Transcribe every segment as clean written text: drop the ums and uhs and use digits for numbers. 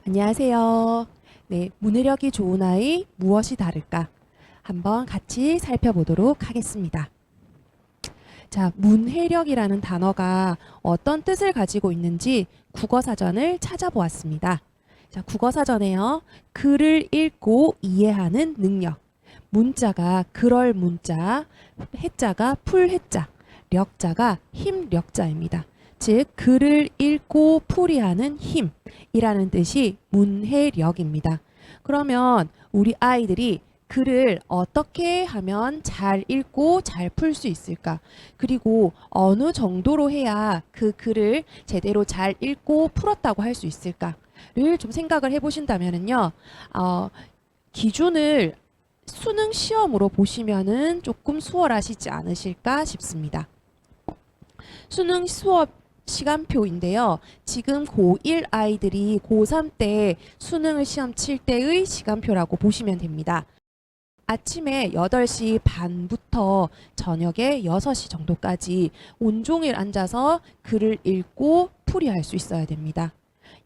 안녕하세요. 네, 문해력이 좋은 아이 무엇이 다를까? 한번 같이 살펴보도록 하겠습니다. 자, 문해력이라는 단어가 어떤 뜻을 가지고 있는지 국어사전을 찾아보았습니다. 자, 국어사전에요. 글을 읽고 이해하는 능력. 문자가 그럴 문자, 해자가 풀 해자, 력자가 힘 력자입니다. 즉 글을 읽고 풀이하는 힘이라는 뜻이 문해력입니다. 그러면 우리 아이들이 글을 어떻게 하면 잘 읽고 잘 풀 수 있을까? 그리고 어느 정도로 해야 그 글을 제대로 잘 읽고 풀었다고 할 수 있을까를 좀 생각을 해보신다면요. 기준을 수능 시험으로 보시면은 조금 수월하시지 않으실까 싶습니다. 수능 수업 시간표인데요. 지금 고1 아이들이 고3 때 수능을 시험 칠 때의 시간표라고 보시면 됩니다. 아침에 8시 반부터 저녁에 6시 정도까지 온종일 앉아서 글을 읽고 풀이할 수 있어야 됩니다.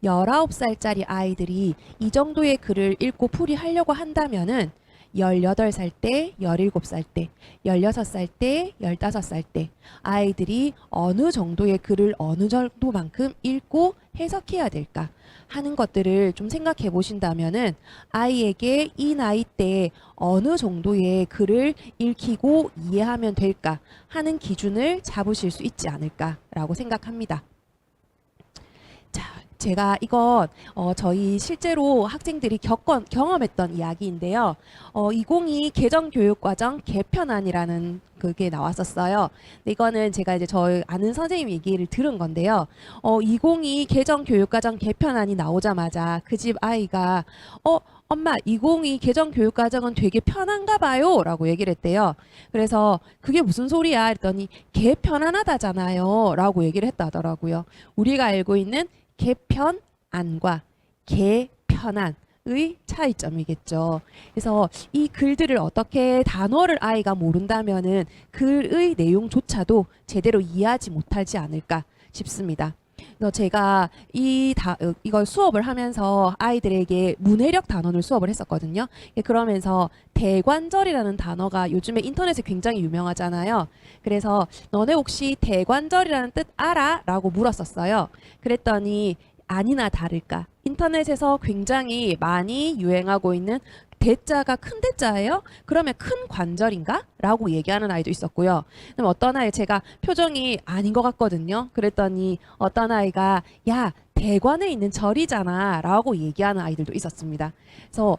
19살짜리 아이들이 이 정도의 글을 읽고 풀이하려고 한다면은 18살 때, 17살 때, 16살 때, 15살 때 아이들이 어느 정도의 글을 어느 정도만큼 읽고 해석해야 될까 하는 것들을 좀 생각해 보신다면은 아이에게 이 나이 때 어느 정도의 글을 읽히고 이해하면 될까 하는 기준을 잡으실 수 있지 않을까라고 생각합니다. 제가 이건 저희 실제로 학생들이 경험했던 이야기인데요. 2022 개정교육과정 개편안이라는 그게 나왔었어요. 이거는 제가 이제 저희 아는 선생님 얘기를 들은 건데요. 2022 개정교육과정 개편안이 나오자마자 그 집 아이가 엄마 2022 개정교육과정은 되게 편한가 봐요 라고 얘기를 했대요. 그래서 그게 무슨 소리야 했더니 개 편안하다잖아요 라고 얘기를 했다 하더라고요. 우리가 알고 있는 개편안과 개편안의 차이점이겠죠. 그래서 이 글들을 어떻게 단어를 아이가 모른다면은 글의 내용조차도 제대로 이해하지 못하지 않을까 싶습니다. 그래서 제가 이걸 수업을 하면서 아이들에게 문해력 단원을 수업을 했었거든요. 그러면서 대관절이라는 단어가 요즘에 인터넷에 굉장히 유명하잖아요. 그래서 너네 혹시 대관절이라는 뜻 알아? 라고 물었었어요. 그랬더니 아니나 다를까 인터넷에서 굉장히 많이 유행하고 있는 대자가 큰 대자예요? 그러면 큰 관절인가? 라고 얘기하는 아이도 있었고요. 그럼 어떤 아이 제가 표정이 아닌 것 같거든요. 그랬더니 어떤 아이가 야 대관에 있는 절이잖아 라고 얘기하는 아이들도 있었습니다. 그래서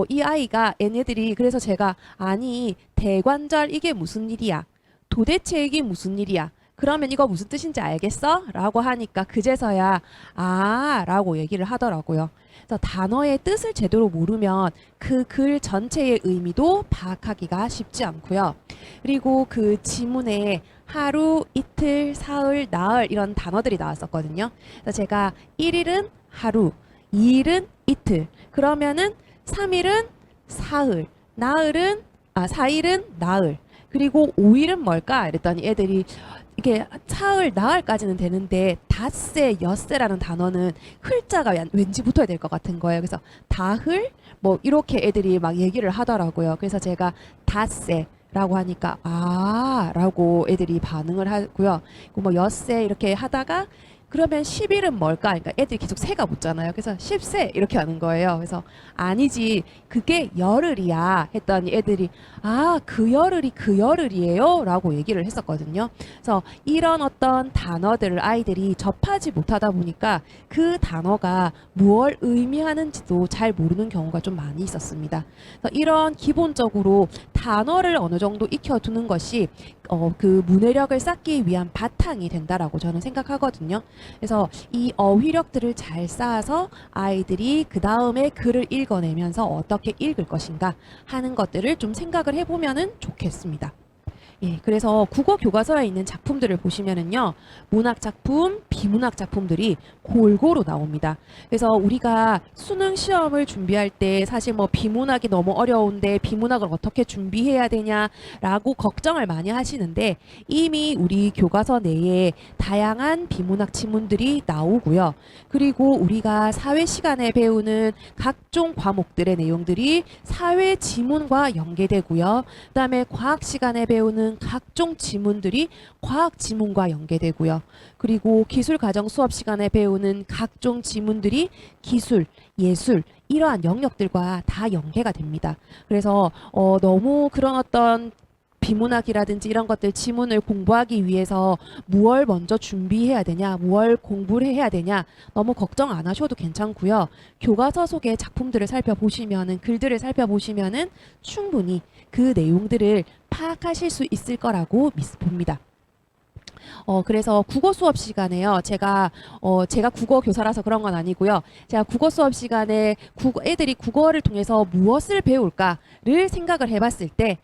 이 아이가 얘네들이 그래서 제가 아니 대관절 이게 무슨 일이야? 도대체 이게 무슨 일이야? 그러면 이거 무슨 뜻인지 알겠어? 라고 하니까 그제서야 아 라고 얘기를 하더라고요. 그래서 단어의 뜻을 제대로 모르면 그 글 전체의 의미도 파악하기가 쉽지 않고요. 그리고 그 지문에 하루, 이틀, 사흘, 나흘 이런 단어들이 나왔었거든요. 그래서 제가 1일은 하루, 2일은 이틀, 그러면은 3일은 사흘, 나흘은 4일은 나흘, 그리고 5일은 뭘까? 이랬더니 애들이 이게 사흘, 나흘까지는 되는데 닷새, 엿새라는 단어는 흘자가 왠지 붙어야 될 것 같은 거예요. 그래서 다흘 뭐 이렇게 애들이 막 얘기를 하더라고요. 그래서 제가 닷새 라고 하니까 아 라고 애들이 반응을 하고요. 뭐 엿새 이렇게 하다가 그러면 10일은 뭘까? 그러니까 애들이 계속 새가 붙잖아요. 그래서 10세 이렇게 하는 거예요. 그래서 아니지 그게 열흘이야 했더니 애들이 아 그 열흘이 그 열흘이에요 라고 얘기를 했었거든요. 그래서 이런 어떤 단어들을 아이들이 접하지 못하다 보니까 그 단어가 무엇을 의미하는지도 잘 모르는 경우가 좀 많이 있었습니다. 그래서 이런 기본적으로 단어를 어느 정도 익혀두는 것이 그 문해력을 쌓기 위한 바탕이 된다라고 저는 생각하거든요. 그래서 이 어휘력들을 잘 쌓아서 아이들이 그 다음에 글을 읽어내면서 어떻게 읽을 것인가 하는 것들을 좀 생각을 해보면은 좋겠습니다. 예, 그래서 국어 교과서에 있는 작품들을 보시면은요, 문학 작품, 비문학 작품들이 골고루 나옵니다. 그래서 우리가 수능 시험을 준비할 때 사실 뭐 비문학이 너무 어려운데 비문학을 어떻게 준비해야 되냐라고 걱정을 많이 하시는데 이미 우리 교과서 내에 다양한 비문학 지문들이 나오고요. 그리고 우리가 사회 시간에 배우는 각종 과목들의 내용들이 사회 지문과 연계되고요. 그다음에 과학 시간에 배우는 각종 지문들이 과학 지문과 연계되고요. 그리고 기술 과정 수업 시간에 배우는 각종 지문들이 기술, 예술 이러한 영역들과 다 연계가 됩니다. 그래서 너무 그런 어떤 비문학이라든지 이런 것들 지문을 공부하기 위해서 무얼 먼저 준비해야 되냐, 무얼 공부를 해야 되냐 너무 걱정 안 하셔도 괜찮고요. 교과서 속의 작품들을 살펴보시면은 글들을 살펴보시면은 충분히 그 내용들을 파악하실 수 있을 거라고 봅니다. 그래서 국어 수업 시간에요. 제가 국어 교사라서 그런 건 아니고요. 제가 국어 수업 시간에 애들이 국어를 통해서 무엇을 배울까를 생각을 해봤을 때,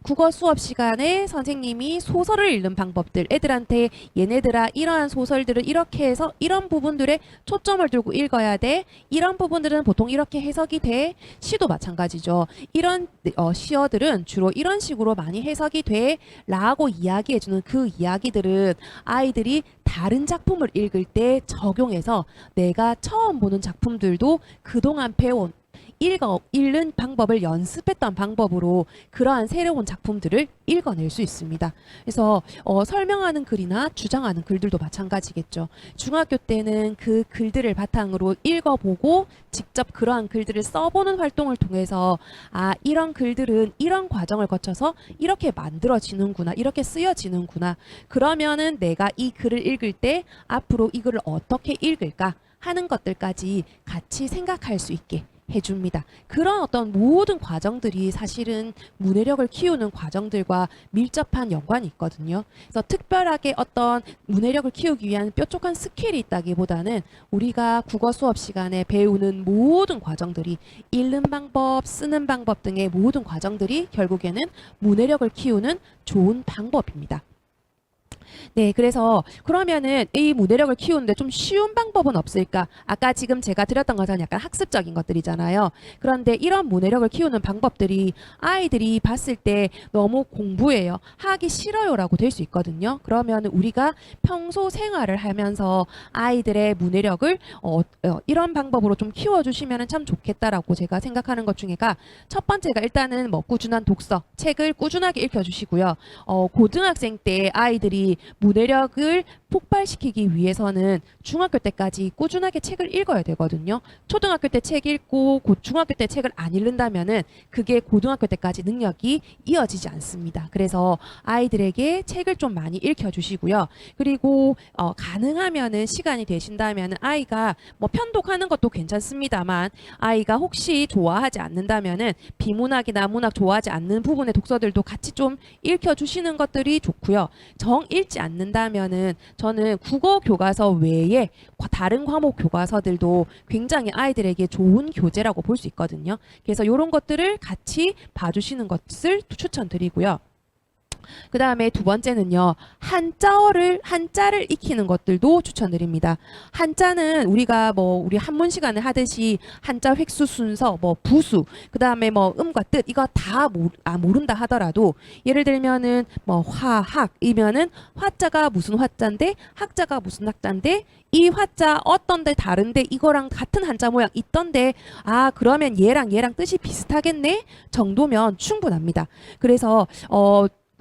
국어 수업 시간에 선생님이 소설을 읽는 방법들, 애들한테 얘네들아 이러한 소설들을 이렇게 해서 이런 부분들에 초점을 두고 읽어야 돼. 이런 부분들은 보통 이렇게 해석이 돼. 시도 마찬가지죠. 이런 시어들은 주로 이런 식으로 많이 해석이 돼. 라고 이야기해주는 그 이야기들은 아이들이 다른 작품을 읽을 때 적용해서 내가 처음 보는 작품들도 그동안 배운 읽는 방법을 연습했던 방법으로 그러한 새로운 작품들을 읽어낼 수 있습니다. 그래서 설명하는 글이나 주장하는 글들도 마찬가지겠죠. 중학교 때는 그 글들을 바탕으로 읽어보고 직접 그러한 글들을 써보는 활동을 통해서 이런 글들은 이런 과정을 거쳐서 이렇게 만들어지는구나, 이렇게 쓰여지는구나. 그러면은 내가 이 글을 읽을 때 앞으로 이 글을 어떻게 읽을까 하는 것들까지 같이 생각할 수 있게 해줍니다. 그런 어떤 모든 과정들이 사실은 문해력을 키우는 과정들과 밀접한 연관이 있거든요. 그래서 특별하게 어떤 문해력을 키우기 위한 뾰족한 스킬이 있다기보다는 우리가 국어 수업 시간에 배우는 모든 과정들이 읽는 방법, 쓰는 방법 등의 모든 과정들이 결국에는 문해력을 키우는 좋은 방법입니다. 네, 그래서 그러면은 이 문해력을 키우는데 좀 쉬운 방법은 없을까? 아까 지금 제가 드렸던 것은 약간 학습적인 것들이잖아요. 그런데 이런 문해력을 키우는 방법들이 아이들이 봤을 때 너무 공부해요, 하기 싫어요라고 될 수 있거든요. 그러면 우리가 평소 생활을 하면서 아이들의 문해력을 이런 방법으로 좀 키워주시면 참 좋겠다라고 제가 생각하는 것 중에가 첫 번째가 일단은 뭐 꾸준한 독서, 책을 꾸준하게 읽혀주시고요. 고등학생 때 아이들이 문해력을 폭발시키기 위해서는 중학교 때까지 꾸준하게 책을 읽어야 되거든요. 초등학교 때 책 읽고 중학교 때 책을 안 읽는다면은 그게 고등학교 때까지 능력이 이어지지 않습니다. 그래서 아이들에게 책을 좀 많이 읽혀주시고요. 그리고 가능하면은 시간이 되신다면은 아이가 뭐 편독하는 것도 괜찮습니다만 아이가 혹시 좋아하지 않는다면은 비문학이나 문학 좋아하지 않는 부분의 독서들도 같이 좀 읽혀주시는 것들이 좋고요. 정 읽지 않는다면은 저는 국어 교과서 외에 다른 과목 교과서들도 굉장히 아이들에게 좋은 교재라고 볼 수 있거든요. 그래서 이런 것들을 같이 봐주시는 것을 추천드리고요. 그 다음에 두 번째는요, 한자를 익히는 것들도 추천드립니다. 한자는 우리가 우리 한문 시간에 하듯이 한자 획수 순서, 부수, 그 다음에 음과 뜻 이거 다 모른다 하더라도 예를 들면은 화학이면은 화자가 무슨 화자인데 학자가 무슨 학자인데 이 화자 어떤데 다른데 이거랑 같은 한자 모양 있던데 그러면 얘랑 뜻이 비슷하겠네 정도면 충분합니다. 그래서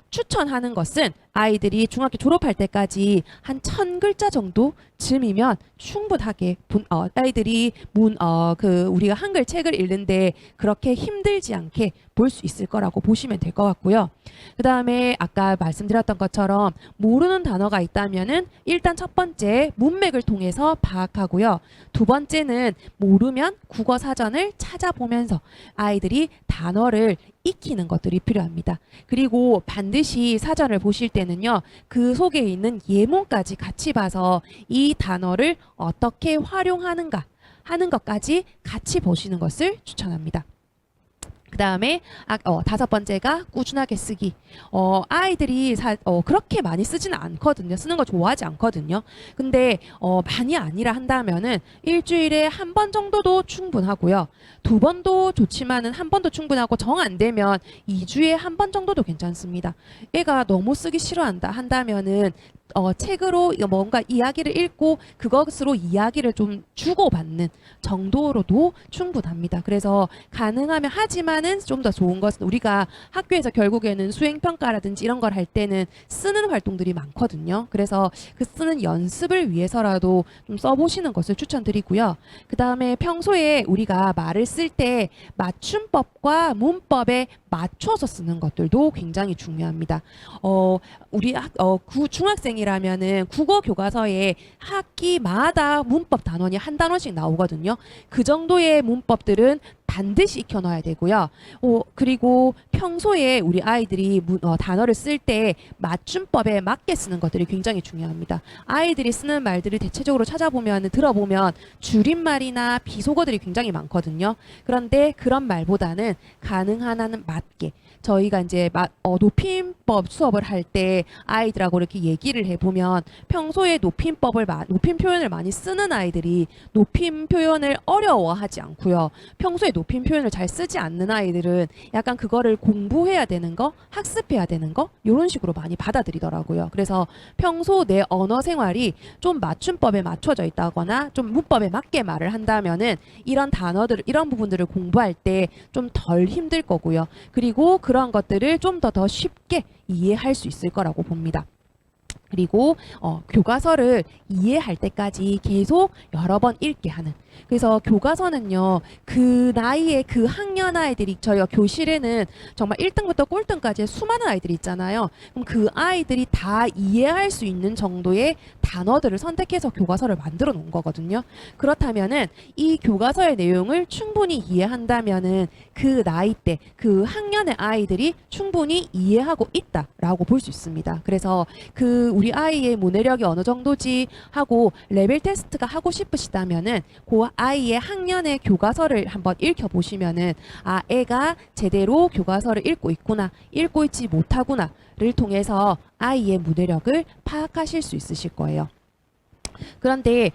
추천하는 것은 아이들이 중학교 졸업할 때까지 한 1000글자 정도 쯤이면 충분하게 아이들이 우리가 한글 책을 읽는데 그렇게 힘들지 않게 볼 수 있을 거라고 보시면 될 것 같고요. 그 다음에 아까 말씀드렸던 것처럼 모르는 단어가 있다면은 일단 첫 번째 문맥을 통해서 파악하고요. 두 번째는 모르면 국어 사전을 찾아보면서 아이들이 단어를 익히는 것들이 필요합니다. 그리고 반드시 사전을 보실 때는요, 그 속에 있는 예문까지 같이 봐서 이 단어를 어떻게 활용하는가 하는 것까지 같이 보시는 것을 추천합니다. 그 다음에 다섯 번째가 꾸준하게 쓰기. 아이들이 그렇게 많이 쓰지는 않거든요. 쓰는 거 좋아하지 않거든요. 근데 많이 아니라 한다면은 일주일에 한 번 정도도 충분하고요. 두 번도 좋지만은 한 번도 충분하고 정 안 되면 2주에 한 번 정도도 괜찮습니다. 애가 너무 쓰기 싫어한다 한다면은 책으로 뭔가 이야기를 읽고 그것으로 이야기를 좀 주고받는 정도로도 충분합니다. 그래서 가능하면 하지만은 좀 더 좋은 것은 우리가 학교에서 결국에는 수행평가라든지 이런 걸 할 때는 쓰는 활동들이 많거든요. 그래서 그 쓰는 연습을 위해서라도 좀 써보시는 것을 추천드리고요. 그 다음에 평소에 우리가 말을 쓸 때 맞춤법과 문법에 맞춰서 쓰는 것들도 굉장히 중요합니다. 우리 중학생이라면은 국어 교과서에 학기마다 문법 단원이 한 단원씩 나오거든요. 그 정도의 문법들은 반드시 익혀놔야 되고요. 그리고 평소에 우리 아이들이 단어를 쓸 때 맞춤법에 맞게 쓰는 것들이 굉장히 중요합니다. 아이들이 쓰는 말들을 대체적으로 찾아보면 들어보면 줄임말이나 비속어들이 굉장히 많거든요. 그런데 그런 말보다는 가능한 한은 맞게 저희가 이제 높임법 수업을 할 때 아이들하고 이렇게 얘기를 해보면 평소에 높임 표현을 많이 쓰는 아이들이 높임 표현을 어려워하지 않고요. 평소에 높임 표현을 잘 쓰지 않는 아이들은 약간 그거를 공부해야 되는 거, 학습해야 되는 거 이런 식으로 많이 받아들이더라고요. 그래서 평소 내 언어 생활이 좀 맞춤법에 맞춰져 있다거나 좀 문법에 맞게 말을 한다면은 이런 이런 부분들을 공부할 때 좀 덜 힘들 거고요. 그리고 그런 것들을 좀 더 쉽게 이해할 수 있을 거라고 봅니다. 그리고 교과서를 이해할 때까지 계속 여러 번 읽게 하는. 그래서 교과서는요, 그 나이에 그 학년 아이들이 저희가 교실에는 정말 1등부터 꼴등까지 수많은 아이들이 있잖아요. 그럼 그 아이들이 다 이해할 수 있는 정도의 단어들을 선택해서 교과서를 만들어 놓은 거거든요. 그렇다면은 이 교과서의 내용을 충분히 이해한다면은 그 나이대, 그 학년의 아이들이 충분히 이해하고 있다라고 볼 수 있습니다. 그래서 우리 아이의 문해력이 어느 정도지 하고 레벨 테스트가 하고 싶으시다면은 그 아이의 학년의 교과서를 한번 읽혀보시면은 애가 제대로 교과서를 읽고 있구나, 읽고 있지 못하구나를 통해서 아이의 문해력을 파악하실 수 있으실 거예요. 그런데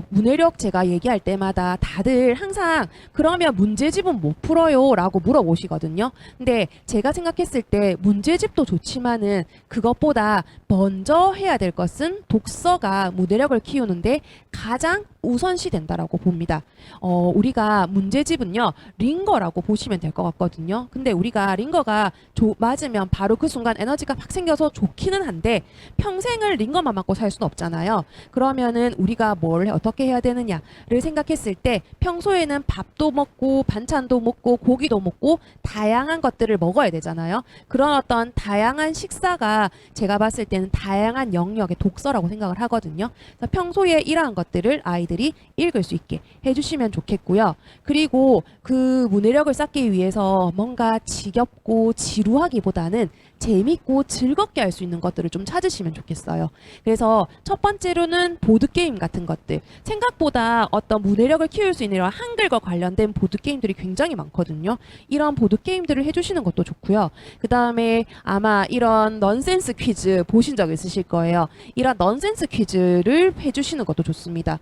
문해력 제가 얘기할 때마다 다들 항상 그러면 문제집은 못 풀어요 라고 물어보시거든요. 근데 제가 생각했을 때 문제집도 좋지만은 그것보다 먼저 해야 될 것은 독서가 문해력을 키우는데 가장 우선시 된다라고 봅니다. 우리가 문제집은요 링거라고 보시면 될 것 같거든요. 근데 우리가 링거가 맞으면 바로 그 순간 에너지가 확 생겨서 좋기는 한데 평생을 링거만 맞고 살 수는 없잖아요. 그러면은 우리가 어떻게 해야 되느냐를 생각했을 때 평소에는 밥도 먹고 반찬도 먹고 고기도 먹고 다양한 것들을 먹어야 되잖아요. 그런 어떤 다양한 식사가 제가 봤을 때는 다양한 영역의 독서라고 생각을 하거든요. 그래서 평소에 이러한 것들을 아이들이 읽을 수 있게 해주시면 좋겠고요. 그리고 그 문해력을 쌓기 위해서 뭔가 지겹고 지루하기보다는 재밌고 즐겁게 할 수 있는 것들을 좀 찾으시면 좋겠어요. 그래서 첫 번째로는 보드게임 같은 것들. 생각보다 어떤 문해력을 키울 수 있는 이런 한글과 관련된 보드게임들이 굉장히 많거든요. 이런 보드게임들을 해주시는 것도 좋고요. 그 다음에 아마 이런 넌센스 퀴즈 보신 적 있으실 거예요. 이런 넌센스 퀴즈를 해주시는 것도 좋습니다.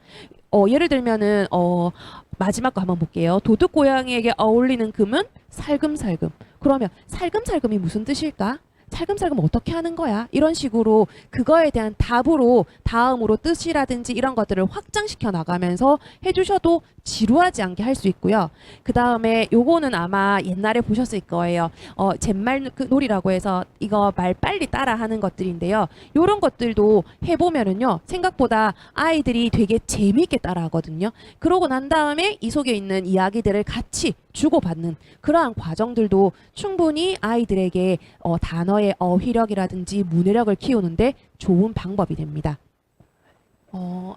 예를 들면은 마지막 거 한번 볼게요. 도둑고양이에게 어울리는 금은 살금살금. 그러면 살금살금이 무슨 뜻일까? 살금살금 어떻게 하는 거야? 이런 식으로 그거에 대한 답으로 다음으로 뜻이라든지 이런 것들을 확장시켜 나가면서 해주셔도 지루하지 않게 할 수 있고요. 그 다음에 요거는 아마 옛날에 보셨을 거예요. 잿말 놀이라고 해서 이거 말 빨리 따라 하는 것들인데요. 요런 것들도 해보면은요. 생각보다 아이들이 되게 재미있게 따라 하거든요. 그러고 난 다음에 이 속에 있는 이야기들을 같이 주고받는 그러한 과정들도 충분히 아이들에게 단어의 어휘력이라든지 문해력을 키우는데 좋은 방법이 됩니다.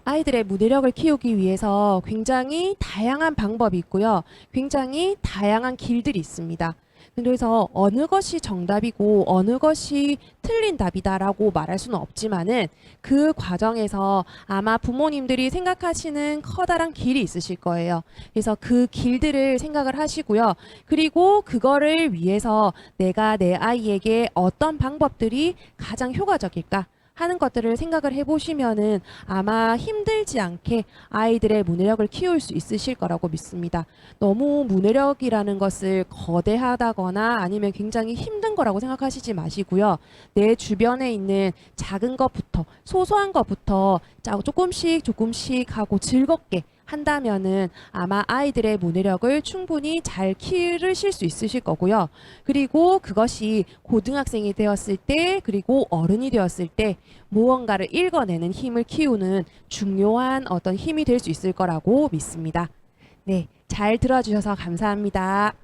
아이들의 문해력을 키우기 위해서 굉장히 다양한 방법이 있고요. 굉장히 다양한 길들이 있습니다. 그래서 어느 것이 정답이고 어느 것이 틀린 답이다라고 말할 수는 없지만은 그 과정에서 아마 부모님들이 생각하시는 커다란 길이 있으실 거예요. 그래서 그 길들을 생각을 하시고요. 그리고 그거를 위해서 내가 내 아이에게 어떤 방법들이 가장 효과적일까 하는 것들을 생각을 해보시면은 아마 힘들지 않게 아이들의 문해력을 키울 수 있으실 거라고 믿습니다. 너무 문해력이라는 것을 거대하다거나 아니면 굉장히 힘든 거라고 생각하시지 마시고요. 내 주변에 있는 작은 것부터 소소한 것부터 조금씩 하고 즐겁게 한다면은 아마 아이들의 문해력을 충분히 잘 기르실 수 있으실 거고요. 그리고 그것이 고등학생이 되었을 때 그리고 어른이 되었을 때 무언가를 읽어내는 힘을 키우는 중요한 어떤 힘이 될 수 있을 거라고 믿습니다. 네, 잘 들어주셔서 감사합니다.